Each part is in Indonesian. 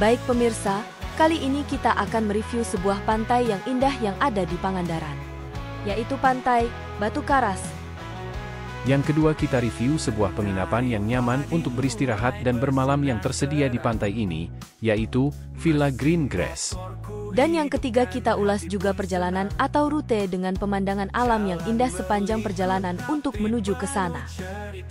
Baik pemirsa, kali ini kita akan mereview sebuah pantai yang indah yang ada di Pangandaran, yaitu Pantai Batu Karas. Yang kedua kita review sebuah penginapan yang nyaman untuk beristirahat dan bermalam yang tersedia di pantai ini, yaitu Villa Green Grass. Dan yang ketiga kita ulas juga perjalanan atau rute dengan pemandangan alam yang indah sepanjang perjalanan untuk menuju ke sana.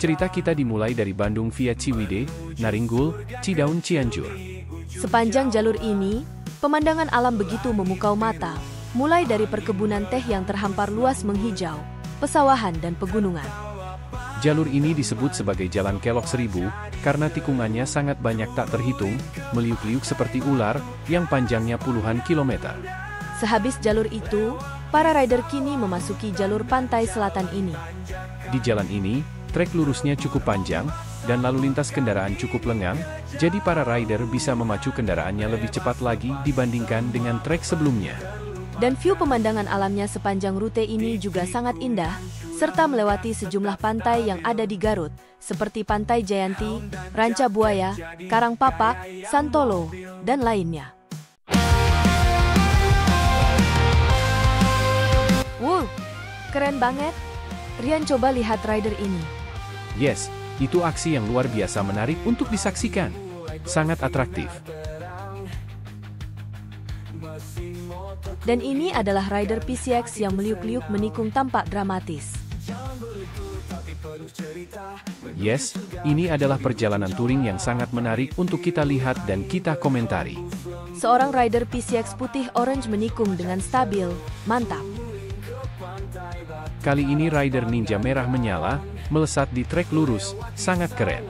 Cerita kita dimulai dari Bandung via Ciwidey, Naringgul, Cidaun, Cianjur. Sepanjang jalur ini, pemandangan alam begitu memukau mata, mulai dari perkebunan teh yang terhampar luas menghijau, pesawahan dan pegunungan. Jalur ini disebut sebagai Jalan Kelok Seribu, karena tikungannya sangat banyak tak terhitung, meliuk-liuk seperti ular, yang panjangnya puluhan kilometer. Sehabis jalur itu, para rider kini memasuki jalur pantai selatan ini. Di jalan ini, trek lurusnya cukup panjang, dan lalu lintas kendaraan cukup lengang, jadi para rider bisa memacu kendaraannya lebih cepat lagi dibandingkan dengan trek sebelumnya. Dan view pemandangan alamnya sepanjang rute ini juga sangat indah, serta melewati sejumlah pantai yang ada di Garut, seperti Pantai Jayanti, Ranca Buaya, Karangpapak, Santolo, dan lainnya. Wow, keren banget. Rian, coba lihat rider ini. Yes, itu aksi yang luar biasa menarik untuk disaksikan. Sangat atraktif. Dan ini adalah rider PCX yang meliuk-liuk menikung tampak dramatis. Yes, ini adalah perjalanan touring yang sangat menarik untuk kita lihat dan kita komentari. Seorang rider PCX putih orange menikung dengan stabil, mantap. Kali ini rider Ninja merah menyala, melesat di trek lurus, sangat keren.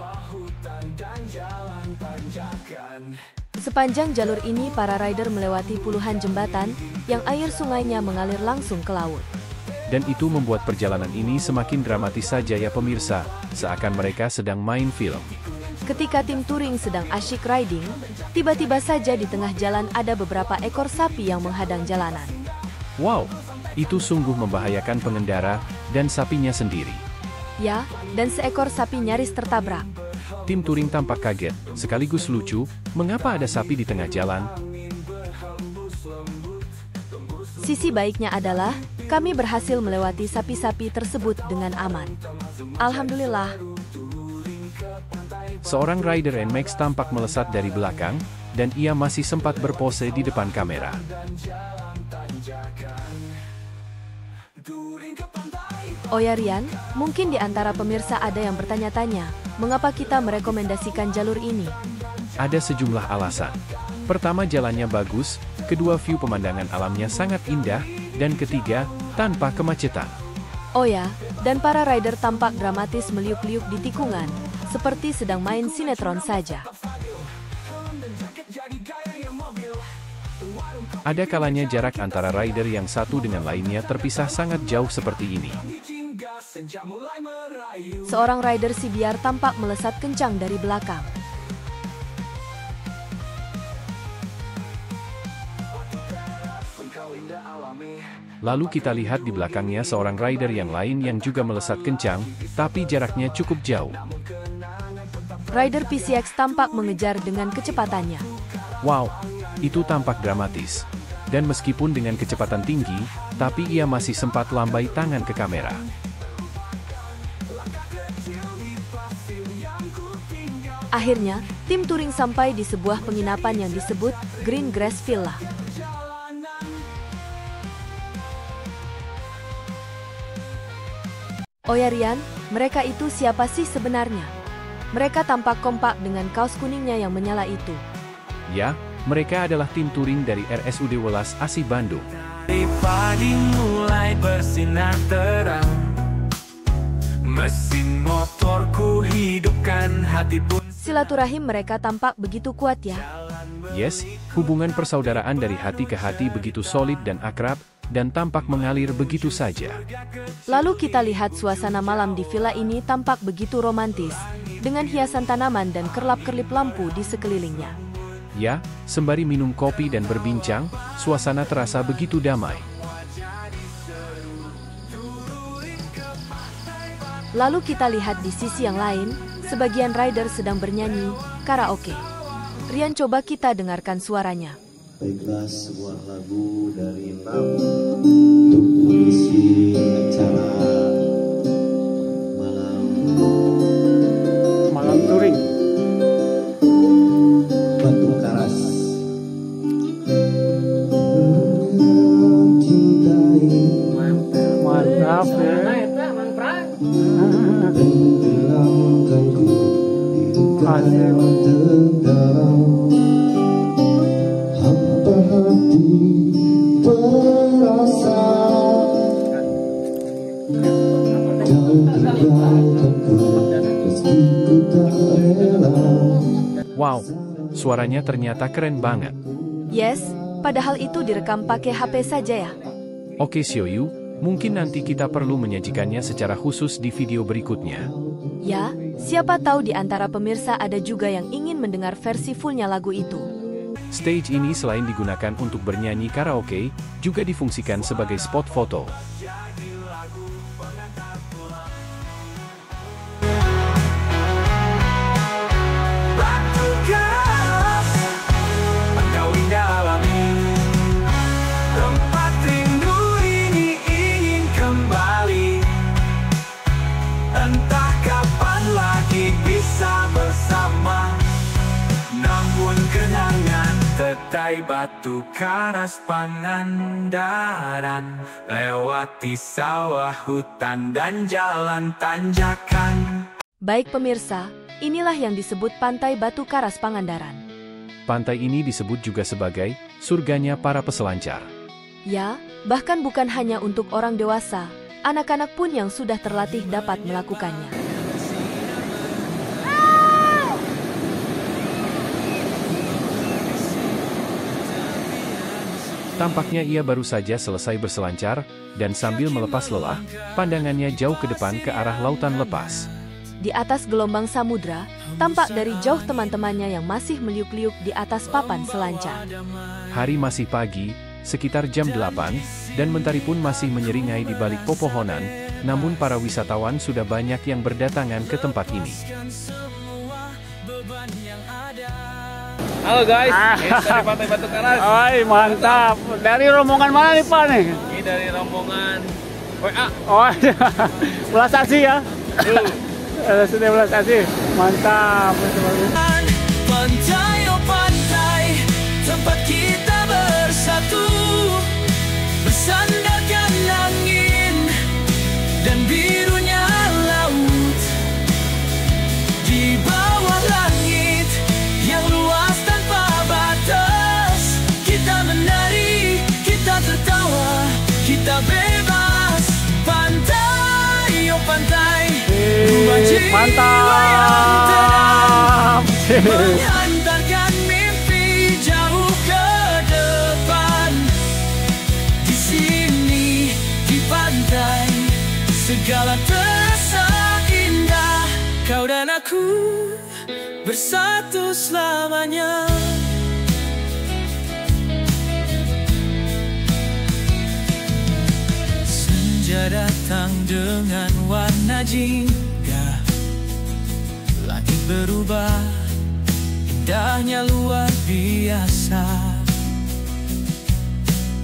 Sepanjang jalur ini para rider melewati puluhan jembatan, yang air sungainya mengalir langsung ke laut. Dan itu membuat perjalanan ini semakin dramatis saja ya pemirsa, seakan mereka sedang main film. Ketika tim touring sedang asyik riding, tiba-tiba saja di tengah jalan ada beberapa ekor sapi yang menghadang jalanan. Wow, itu sungguh membahayakan pengendara dan sapinya sendiri. Ya, dan seekor sapi nyaris tertabrak. Tim touring tampak kaget, sekaligus lucu, mengapa ada sapi di tengah jalan? Sisi baiknya adalah, kami berhasil melewati sapi-sapi tersebut dengan aman. Alhamdulillah. Seorang rider NMAX tampak melesat dari belakang, dan ia masih sempat berpose di depan kamera. Oh ya Rian, mungkin di antara pemirsa ada yang bertanya-tanya, mengapa kita merekomendasikan jalur ini? Ada sejumlah alasan. Pertama, jalannya bagus, kedua, view pemandangan alamnya sangat indah, dan ketiga, tanpa kemacetan. Oh ya, dan para rider tampak dramatis meliuk-liuk di tikungan, seperti sedang main sinetron saja. Ada kalanya jarak antara rider yang satu dengan lainnya terpisah sangat jauh seperti ini. Seorang rider Sibiar tampak melesat kencang dari belakang. Lalu kita lihat di belakangnya seorang rider yang lain yang juga melesat kencang, tapi jaraknya cukup jauh. Rider PCX tampak mengejar dengan kecepatannya. Wow, itu tampak dramatis. Dan meskipun dengan kecepatan tinggi, tapi ia masih sempat lambai tangan ke kamera. Akhirnya, tim touring sampai di sebuah penginapan yang disebut Green Grass Villa. Oh ya Rian, mereka itu siapa sih sebenarnya? Mereka tampak kompak dengan kaos kuningnya yang menyala itu. Ya, mereka adalah tim touring dari RSUD Welas Asih Bandung. Pagi mulai bersinar terang, mesin motorku hidupkan hati pun. Silaturahim mereka tampak begitu kuat ya. Yes, hubungan persaudaraan dari hati ke hati begitu solid dan akrab, dan tampak mengalir begitu saja. Lalu kita lihat suasana malam di villa ini tampak begitu romantis, dengan hiasan tanaman dan kerlap-kerlip lampu di sekelilingnya. Ya, sembari minum kopi dan berbincang, suasana terasa begitu damai. Lalu kita lihat di sisi yang lain, sebagian rider sedang bernyanyi karaoke. Rian, coba kita dengarkan suaranya. Baiklah, sebuah lagu dari Nam untuk mengisi acara malam touring Batu Karas. Mantap ya. Tenggelamkanku di duka yang terdalam, hampa hati perasaan. Kau tinggalkanku meski ku tak rela. Wow, suaranya ternyata keren banget. Yes, padahal itu direkam pakai HP saja ya. Oke Sioyu, mungkin nanti kita perlu menyajikannya secara khusus di video berikutnya. Ya, siapa tahu di antara pemirsa ada juga yang ingin mendengar versi fullnya lagu itu. Stage ini selain digunakan untuk bernyanyi karaoke, juga difungsikan sebagai spot foto. Batu Karas, engkau indah alami, tempat rindu ini ingin kembali. Entah kapan lagi bisa bersama, namun kenangan tetai Batu Karas Pangandaran, lewati sawah, hutan, dan jalan tanjakan. Baik pemirsa, inilah yang disebut Pantai Batu Karas Pangandaran. Pantai ini disebut juga sebagai surganya para peselancar. Ya, bahkan bukan hanya untuk orang dewasa, anak-anak pun yang sudah terlatih dapat melakukannya. Tampaknya ia baru saja selesai berselancar, dan sambil melepas lelah, pandangannya jauh ke depan ke arah lautan lepas. Di atas gelombang samudra, tampak dari jauh teman-temannya yang masih meliuk-liuk di atas papan selancar. Hari masih pagi, sekitar jam 8, dan mentari pun masih menyeringai di balik pepohonan, namun para wisatawan sudah banyak yang berdatangan ke tempat ini. Halo guys, dari Pantai Batu Karas. Ay, mantap. Dari rombongan mana nih Pak nih? Ini dari rombongan WA. Oh, belas asih ya. Sudah belas asih. Mantap. Pantai, oh pantai, tempat kita bersatu, bersandarkan angin dan birunya laut. Di bawah langit yang luas tanpa batas, kita menari, kita tertawa, kita bebas. Pantai, oh pantai, Mantap. menghantarkan mimpi jauh ke depan. Di sini, di pantai, segala terasa indah. Kau dan aku bersatu selamanya. Senja datang dengan warna jingga, langit berubah, indahnya luar biasa.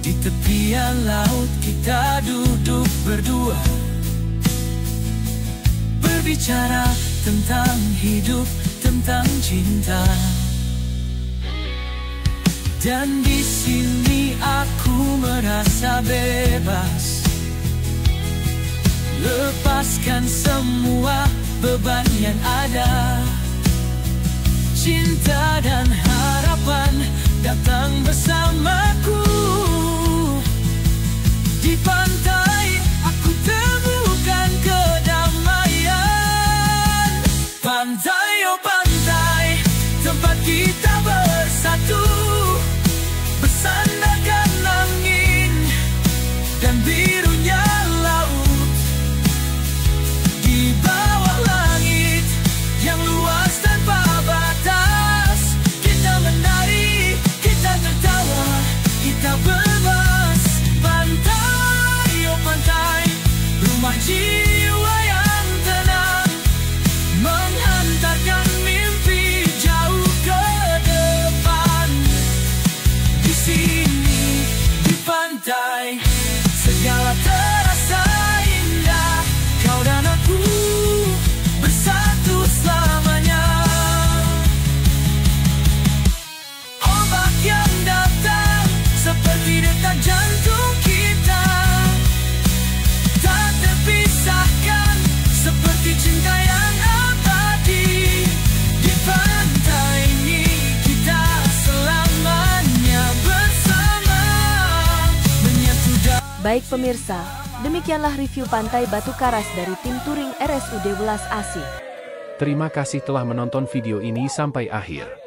Di tepian laut kita duduk berdua, berbicara tentang hidup, tentang cinta. Dan di sini aku merasa bebas, lepaskan semua beban yang ada. Cinta dan harapan datang bersamaku. Di pantai aku temukan kedamaian. Pantai, oh pantai, tempat kita bersatu, bersandarkan angin dan birunya laut. Di bawah langit yang luas tanpa batas, kita Baik pemirsa, demikianlah review Pantai Batu Karas dari tim touring RSUD Welas Asih. Terima kasih telah menonton video ini sampai akhir.